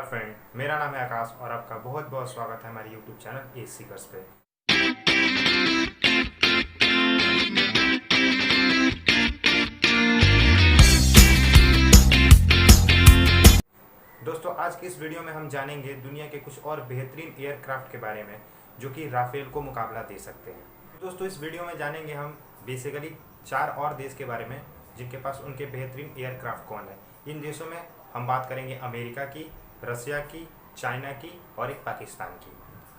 नमस्कार फ्रेंड, मेरा नाम है आकाश और आपका बहुत बहुत स्वागत है हमारे YouTube चैनल एज सीकर्स पे। दोस्तों, आज की इस वीडियो में हम जानेंगे दुनिया के कुछ और बेहतरीन एयरक्राफ्ट के बारे में जो कि राफेल को मुकाबला दे सकते हैं। दोस्तों, इस वीडियो में जानेंगे हम बेसिकली 4 और देश के बारे में जिनके पास उनके बेहतरीन एयरक्राफ्ट कौन है। इन देशों में हम बात करेंगे अमेरिका की, रसिया की, चाइना की और एक पाकिस्तान की।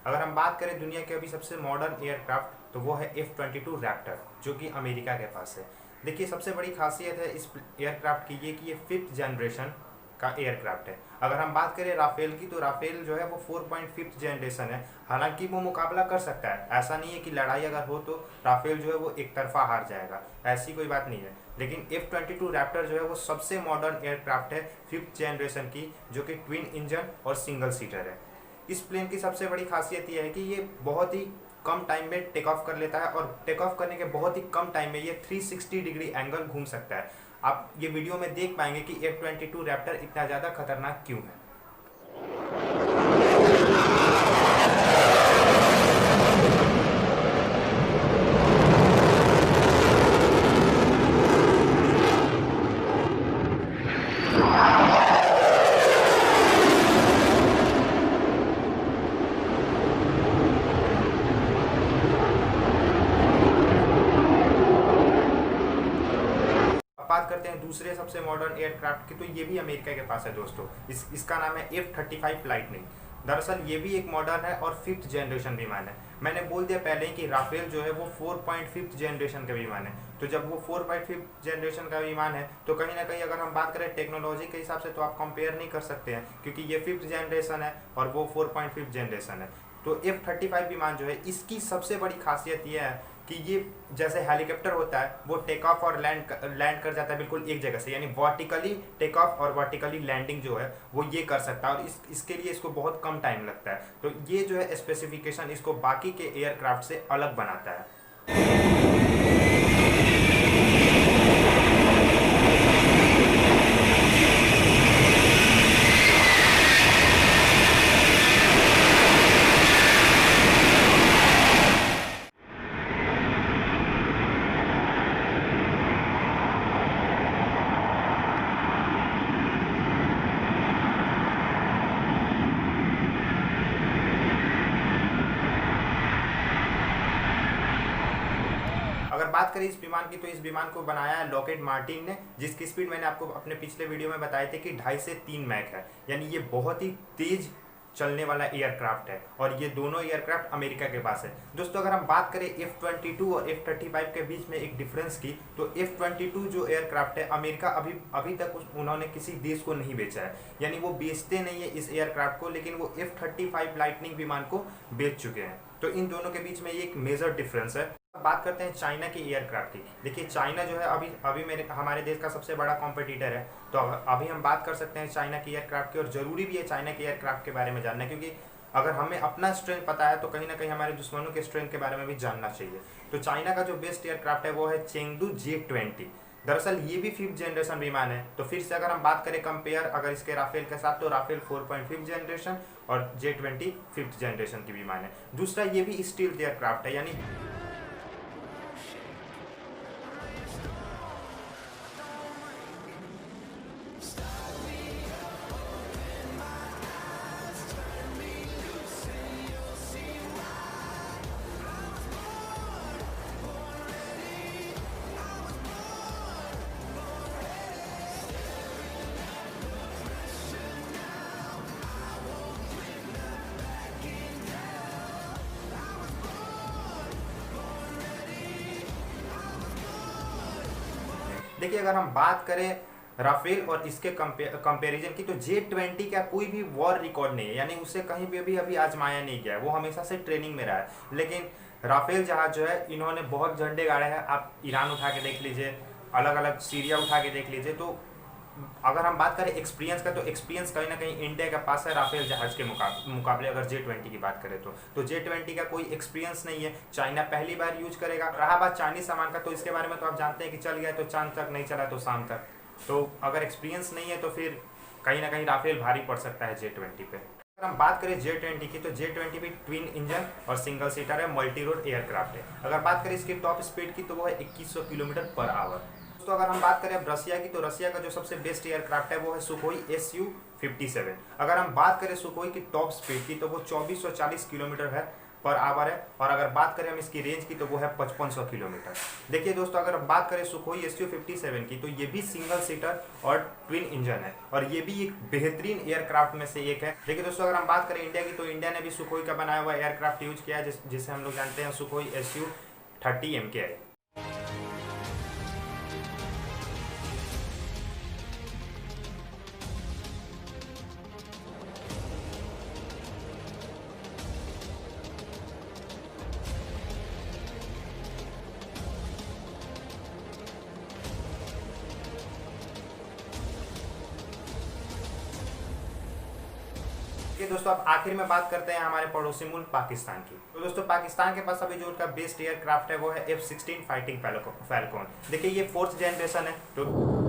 अगर हम बात करें दुनिया के अभी सबसे मॉडर्न एयरक्राफ्ट तो वो है F-22 रैप्टर जो कि अमेरिका के पास है। देखिए, सबसे बड़ी खासियत है इस एयरक्राफ्ट की ये कि ये 5th जनरेशन का एयरक्राफ्ट है। अगर हम बात करें राफेल की तो राफेल जो है वो 4.5th जनरेशन है। हालांकि वो मुकाबला कर सकता है, ऐसा नहीं है कि लड़ाई अगर हो तो राफेल जो है वो एक तरफा हार जाएगा, ऐसी कोई बात नहीं है। लेकिन F-22 रैप्टर जो है वो सबसे मॉडर्न एयरक्राफ्ट है 5th जनरेशन की, जो कि ट्विन इंजन और सिंगल सीटर है। इस प्लेन की सबसे बड़ी खासियत यह है कि ये बहुत ही कम टाइम में टेक ऑफ कर लेता है और टेक ऑफ करने के बहुत ही कम टाइम में ये 360 डिग्री एंगल घूम सकता है। आप ये वीडियो में देख पाएंगे कि F-22 रैप्टर इतना ज़्यादा खतरनाक क्यों है। बात करते हैं दूसरे सबसे मॉडर्न एयरक्राफ्ट की, तो ये भी अमेरिका के पास है दोस्तों। इसका नाम है F-35 लाइटनिंग। दरअसल ये भी एक मॉडर्न है और 5th जनरेशन विमान है। मैंने बोल दिया पहले ही कि राफेल जो है वो 4.5th जनरेशन का विमान है। तो जब वो 4.5th जनरेशन का विमान है तो कहीं ना कहीं अगर हम बात करें टेक्नोलॉजी के हिसाब से तो आप कंपेयर नहीं कर सकते हैं, क्योंकि ये 5th जनरेशन है और वो 4.5th जनरेशन है। तो F-35 विमान जो है इसकी सबसे बड़ी खासियत यह है कि ये जैसे हेलीकॉप्टर होता है वो टेक ऑफ और लैंड कर जाता है बिल्कुल एक जगह से, यानी वर्टिकली टेक ऑफ और वर्टिकली लैंडिंग जो है वो ये कर सकता है और इसके लिए इसको बहुत कम टाइम लगता है। तो ये जो है स्पेसिफिकेशन इसको बाकी के एयरक्राफ्ट से अलग बनाता है। अगर बात करें इस विमान की तो इस विमान को बनाया है लॉकहीड मार्टिन ने, जिसकी स्पीड मैंने आपको अपने पिछले वीडियो में बताए थे कि 2.5 से 3 मैक है, यानी ये बहुत ही तेज चलने वाला एयरक्राफ्ट है और ये दोनों एयरक्राफ्ट अमेरिका के पास है। दोस्तों, अगर हम बात करें F-22 और F-35 के बीच में एक डिफरेंस की तो F-22 जो एयरक्राफ्ट है अमेरिका अभी तक उन्होंने किसी देश को नहीं बेचा है, यानी वो बेचते नहीं है इस एयरक्राफ्ट को, लेकिन वो F-35 लाइटनिंग विमान को बेच चुके हैं। तो इन दोनों के बीच में ये एक मेजर डिफरेंस है। बात करते हैं चाइना की एयरक्राफ्ट की। देखिए, चाइना जो है अभी हमारे देश का सबसे बड़ा कॉम्पिटिटर है। तो अभी हम बात कर सकते हैं चाइना की एयरक्राफ्ट की, और ज़रूरी भी है चाइना की एयरक्राफ्ट के बारे में जानना, क्योंकि अगर हमें अपना स्ट्रेंथ पता है तो कहीं ना कहीं हमारे दुश्मनों के स्ट्रेंथ के बारे में भी जानना चाहिए। तो चाइना का जो बेस्ट एयरक्राफ्ट है वो है चेंगडू J-20। दरअसल ये भी 5th जनरेशन विमान है। तो फिर से अगर हम बात करें कंपेयर अगर इसके राफेल के साथ, तो राफेल 4.5th जनरेशन और J-20 5th जनरेशन की विमान है। दूसरा, ये भी स्टील्थ एयरक्राफ्ट है, यानी देखिए, अगर हम बात करें राफेल और इसके कंपैरिजन की तो J-20 का कोई भी वॉर रिकॉर्ड नहीं है, यानी उसे कहीं भी अभी आजमाया नहीं गया है, वो हमेशा से ट्रेनिंग में रहा है। लेकिन राफेल जहाज जो है इन्होंने बहुत झंडे गाड़े हैं। आप ईरान उठा के देख लीजिए, अलग अलग सीरिया उठा के देख लीजिए। तो अगर हम बात करें एक्सपीरियंस का तो एक्सपीरियंस कहीं ना कहीं इंडिया के पास है राफेल जहाज के मुकाबले अगर J-20 की बात करें तो J-20 का कोई एक्सपीरियंस नहीं है। चाइना पहली बार यूज करेगा। रहा बात चाइनीज सामान का तो इसके बारे में तो आप जानते हैं कि चल गया तो चांद तक, नहीं चला तो शाम तक। तो अगर एक्सपीरियंस नहीं है तो फिर कहीं ना कहीं राफेल भारी पड़ सकता है J-20 पे। अगर हम बात करें J-20 की, तो J-20 भी ट्विन इंजन और सिंगल सीटर है, मल्टी रोड एयरक्राफ्ट है। अगर बात करें इसकी टॉप स्पीड की, तो वो है 2100 किलोमीटर पर आवर। तो अगर हम बात करें अब रसिया की, तो रसिया का जो सबसे बेस्ट एयरक्राफ्ट है वो है सुखोई Su-57। अगर हम बात करें सुखोई की टॉप स्पीड की, तो वो 2440 किलोमीटर है पर आवर है। और अगर बात करें हम इसकी रेंज की, तो वो है 5500 किलोमीटर। देखिए दोस्तों, अगर हम बात करें सुखोई Su-57 की, तो ये भी सिंगल सीटर और ट्विन इंजन है और ये भी एक बेहतरीन एयरक्राफ्ट में से एक है। देखिए दोस्तों, अगर हम बात करें इंडिया की, तो इंडिया ने भी सुखोई का बनाया हुआ एयरक्राफ्ट यूज किया है, जिसे हम लोग जानते हैं सुखोई Su-30 MKI। दोस्तों, अब आखिर में बात करते हैं हमारे पड़ोसी मुल्क पाकिस्तान की। तो दोस्तों, पाकिस्तान के पास अभी जो उनका बेस्ट एयरक्राफ्ट है वो है F-16 फाइटिंग फैल्कॉन। देखिए, ये 4th जनरेशन है। तो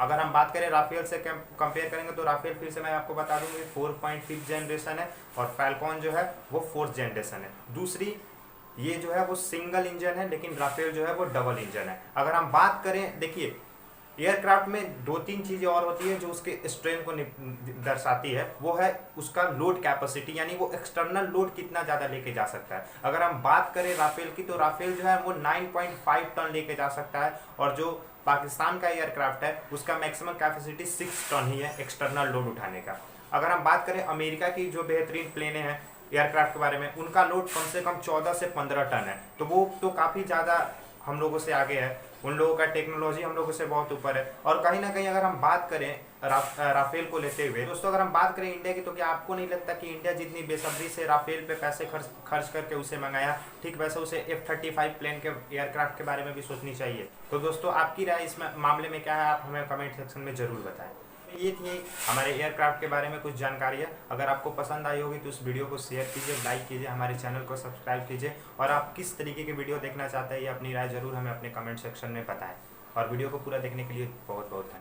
अगर हम बात करें राफेल से कंपेयर करेंगे, तो राफेल फिर से मैं आपको बता दूं कि 4.5 जनरेशन है और फैल्कॉन जो है वो 4th जनरेशन है। दूसरी, ये जो है वो सिंगल इंजन है, लेकिन राफेल जो है वो डबल इंजन है। अगर हम बात करें, देखिए एयरक्राफ्ट में 2-3 चीज़ें और होती है जो उसके स्ट्रेंथ को दर्शाती है। वो है उसका लोड कैपेसिटी, यानी वो एक्सटर्नल लोड कितना ज़्यादा लेके जा सकता है। अगर हम बात करें राफेल की, तो राफेल जो है वो 9.5 टन लेके जा सकता है और जो पाकिस्तान का एयरक्राफ्ट है उसका मैक्सिमम कैपेसिटी 6 टन ही है एक्सटर्नल लोड उठाने का। अगर हम बात करें अमेरिका की जो बेहतरीन प्लेनें हैं एयरक्राफ्ट के बारे में, उनका लोड कम से कम 14 से 15 टन है। तो वो तो काफ़ी ज़्यादा हम लोगों से आगे है, उन लोगों का टेक्नोलॉजी हम लोगों से बहुत ऊपर है। और कहीं ना कहीं अगर हम बात करें राफेल को लेते हुए, दोस्तों अगर हम बात करें इंडिया की, तो क्या आपको नहीं लगता कि इंडिया जितनी बेसब्री से राफेल पे पैसे खर्च करके उसे मंगाया, ठीक वैसे उसे F-35 प्लेन के एयरक्राफ्ट के बारे में भी सोचनी चाहिए। तो दोस्तों, आपकी राय इस मामले में क्या है, आप हमें कमेंट सेक्शन में ज़रूर बताएं। ये थी हमारे एयरक्राफ्ट के बारे में कुछ जानकारी है। अगर आपको पसंद आई होगी तो इस वीडियो को शेयर कीजिए, लाइक कीजिए, हमारे चैनल को सब्सक्राइब कीजिए और आप किस तरीके की वीडियो देखना चाहते हैं ये अपनी राय ज़रूर हमें अपने कमेंट सेक्शन में बताएं। और वीडियो को पूरा देखने के लिए बहुत बहुत धन्यवाद।